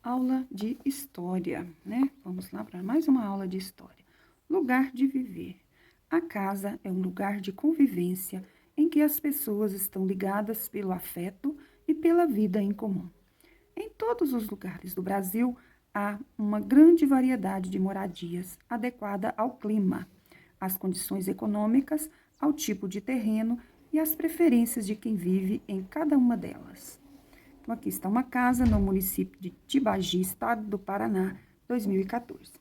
Aula de História, né? Vamos lá para mais uma aula de História. Lugar de viver. A casa é um lugar de convivência em que as pessoas estão ligadas pelo afeto e pela vida em comum. Em todos os lugares do Brasil, há uma grande variedade de moradias adequada ao clima, às condições econômicas, ao tipo de terreno e às preferências de quem vive em cada uma delas. Então, aqui está uma casa no município de Tibagi, estado do Paraná, 2014.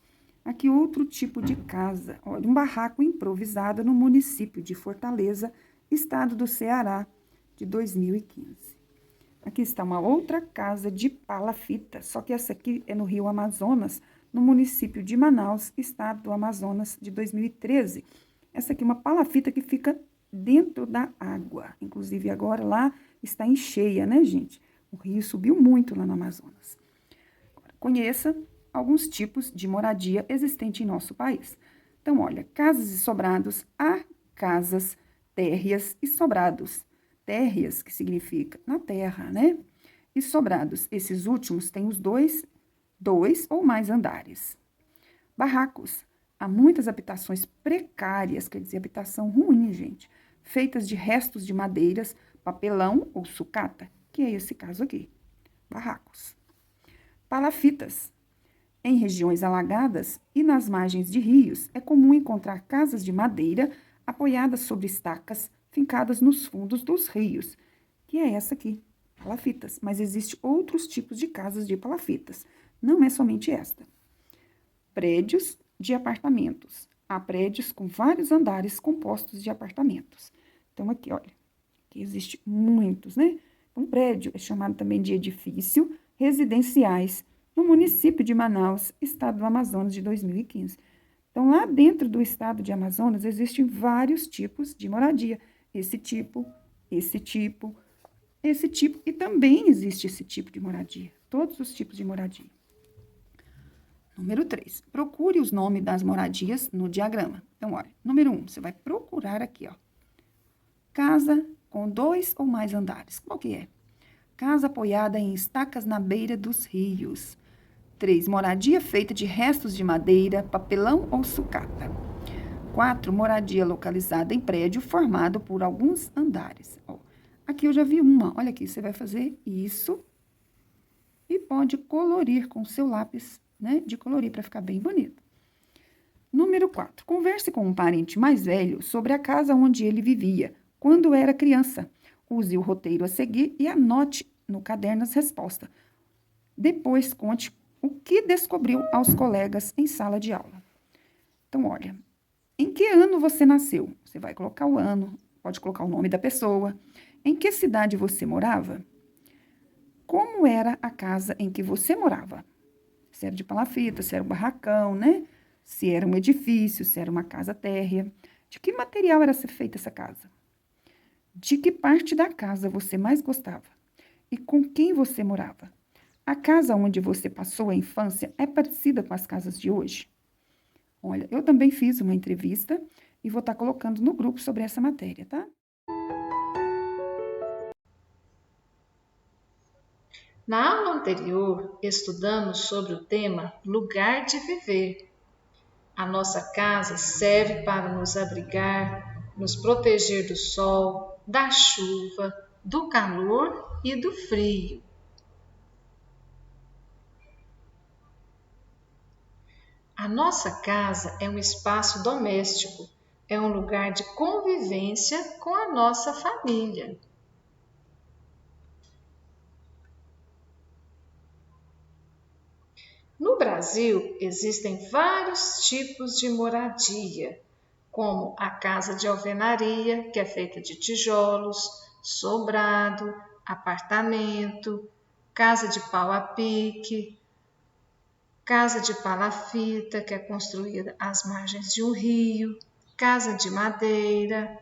Aqui outro tipo de casa, olha, um barraco improvisado no município de Fortaleza, estado do Ceará, de 2015. Aqui está uma outra casa de palafita, só que essa aqui é no Rio Amazonas, no município de Manaus, estado do Amazonas, de 2013. Essa aqui é uma palafita que fica dentro da água. Inclusive, agora lá está em cheia, né, gente? O rio subiu muito lá no Amazonas. Agora, conheça alguns tipos de moradia existente em nosso país. Então, olha, casas e sobrados, há casas, térreas e sobrados. Térreas, que significa na terra, né? E sobrados, esses últimos têm os dois ou mais andares. Barracos, há muitas habitações precárias, quer dizer, habitação ruim, gente, feitas de restos de madeiras, papelão ou sucata, que é esse caso aqui, barracos. Palafitas. Em regiões alagadas e nas margens de rios, é comum encontrar casas de madeira apoiadas sobre estacas fincadas nos fundos dos rios, que é essa aqui, palafitas. Mas existem outros tipos de casas de palafitas, não é somente esta. Prédios de apartamentos. Há prédios com vários andares compostos de apartamentos. Então, aqui, olha, aqui existe muitos, né? Um prédio é chamado também de edifício residenciais no município de Manaus, estado do Amazonas, de 2015. Então, lá dentro do estado de Amazonas, existem vários tipos de moradia. Esse tipo, esse tipo, esse tipo, e também existe esse tipo de moradia. Todos os tipos de moradia. Número 3, procure os nomes das moradias no diagrama. Então, olha, número 1, você vai procurar aqui, ó. Casa com 2 ou mais andares. Qual que é? Casa apoiada em estacas na beira dos rios. 3, moradia feita de restos de madeira, papelão ou sucata. 4, moradia localizada em prédio formado por alguns andares. Ó, aqui eu já vi uma. Olha aqui, você vai fazer isso e pode colorir com o seu lápis, né, de colorir para ficar bem bonito. Número 4. Converse com um parente mais velho sobre a casa onde ele vivia quando era criança. Use o roteiro a seguir e anote no caderno as respostas. Depois conte o que descobriu aos colegas em sala de aula. Então, olha, em que ano você nasceu? Você vai colocar o ano, pode colocar o nome da pessoa. Em que cidade você morava? Como era a casa em que você morava? Se era de palafita, se era um barracão, né? Se era um edifício, se era uma casa térrea. De que material era feita essa casa? De que parte da casa você mais gostava? E com quem você morava? A casa onde você passou a infância é parecida com as casas de hoje? Olha, eu também fiz uma entrevista e vou estar colocando no grupo sobre essa matéria, tá? Na aula anterior, estudamos sobre o tema lugar de viver. A nossa casa serve para nos abrigar, nos proteger do sol, da chuva, do calor e do frio. A nossa casa é um espaço doméstico, é um lugar de convivência com a nossa família. No Brasil, existem vários tipos de moradia, como a casa de alvenaria, que é feita de tijolos, sobrado, apartamento, casa de pau a pique, casa de palafita, que é construída às margens de um rio, casa de madeira,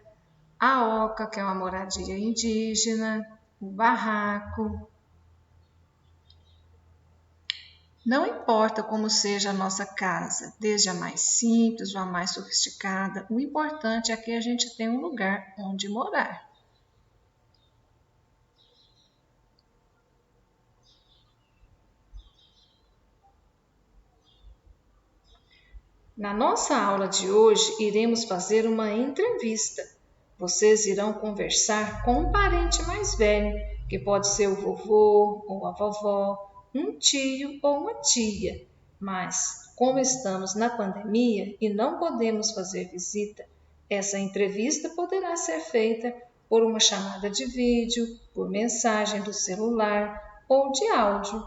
a oca, que é uma moradia indígena, o barraco. Não importa como seja a nossa casa, desde a mais simples ou a mais sofisticada, o importante é que a gente tenha um lugar onde morar. Na nossa aula de hoje, iremos fazer uma entrevista. Vocês irão conversar com um parente mais velho, que pode ser o vovô ou a vovó, um tio ou uma tia. Mas, como estamos na pandemia e não podemos fazer visita, essa entrevista poderá ser feita por uma chamada de vídeo, por mensagem do celular ou de áudio.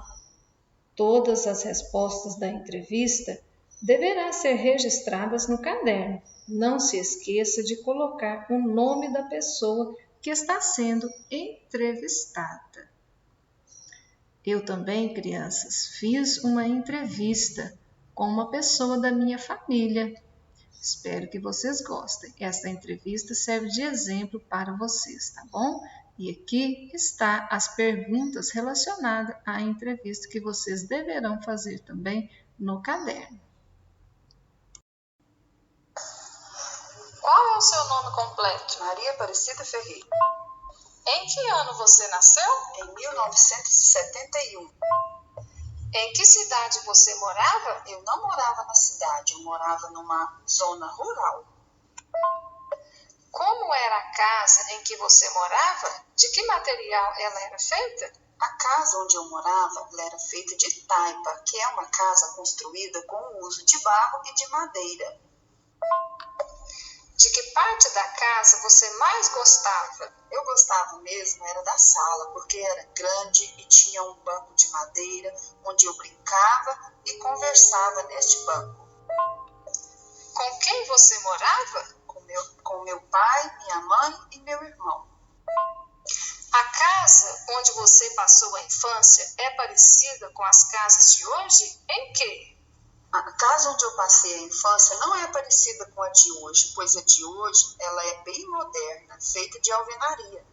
Todas as respostas da entrevista deverão ser registradas no caderno. Não se esqueça de colocar o nome da pessoa que está sendo entrevistada. Eu também, crianças, fiz uma entrevista com uma pessoa da minha família. Espero que vocês gostem. Esta entrevista serve de exemplo para vocês, tá bom? E aqui está as perguntas relacionadas à entrevista que vocês deverão fazer também no caderno. Qual é o seu nome completo? Maria Aparecida Ferreira. Em que ano você nasceu? Em 1971. Em que cidade você morava? Eu não morava na cidade, eu morava numa zona rural. Como era a casa em que você morava? De que material ela era feita? A casa onde eu morava ela era feita de taipa, que é uma casa construída com o uso de barro e de madeira. De que parte da casa você mais gostava? Eu gostava mesmo era da sala, porque era grande e tinha um banco de madeira onde eu brincava e conversava neste banco. Com quem você morava? Com meu pai, minha mãe e meu irmão. A casa onde você passou a infância é parecida com as casas de hoje? Em quê? A casa onde eu passei a infância não é parecida com a de hoje, pois a de hoje ela é bem moderna, feita de alvenaria.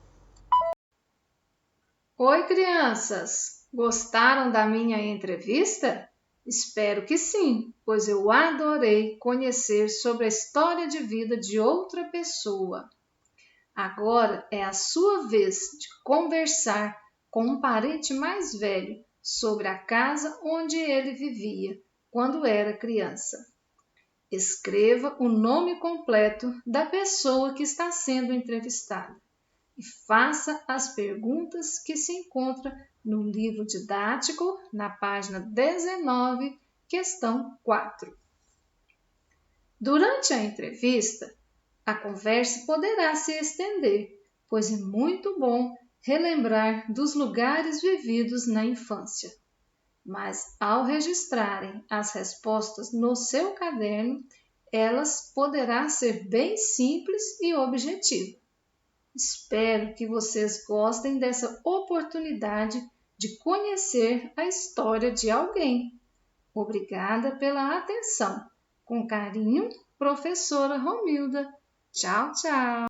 Oi, crianças! Gostaram da minha entrevista? Espero que sim, pois eu adorei conhecer sobre a história de vida de outra pessoa. Agora é a sua vez de conversar com um parente mais velho sobre a casa onde ele vivia quando era criança. Escreva o nome completo da pessoa que está sendo entrevistada e faça as perguntas que se encontram no livro didático, na página 19, questão 4. Durante a entrevista, a conversa poderá se estender, pois é muito bom relembrar dos lugares vividos na infância. Mas, ao registrarem as respostas no seu caderno, elas poderão ser bem simples e objetivas. Espero que vocês gostem dessa oportunidade de conhecer a história de alguém. Obrigada pela atenção. Com carinho, professora Romilda. Tchau, tchau!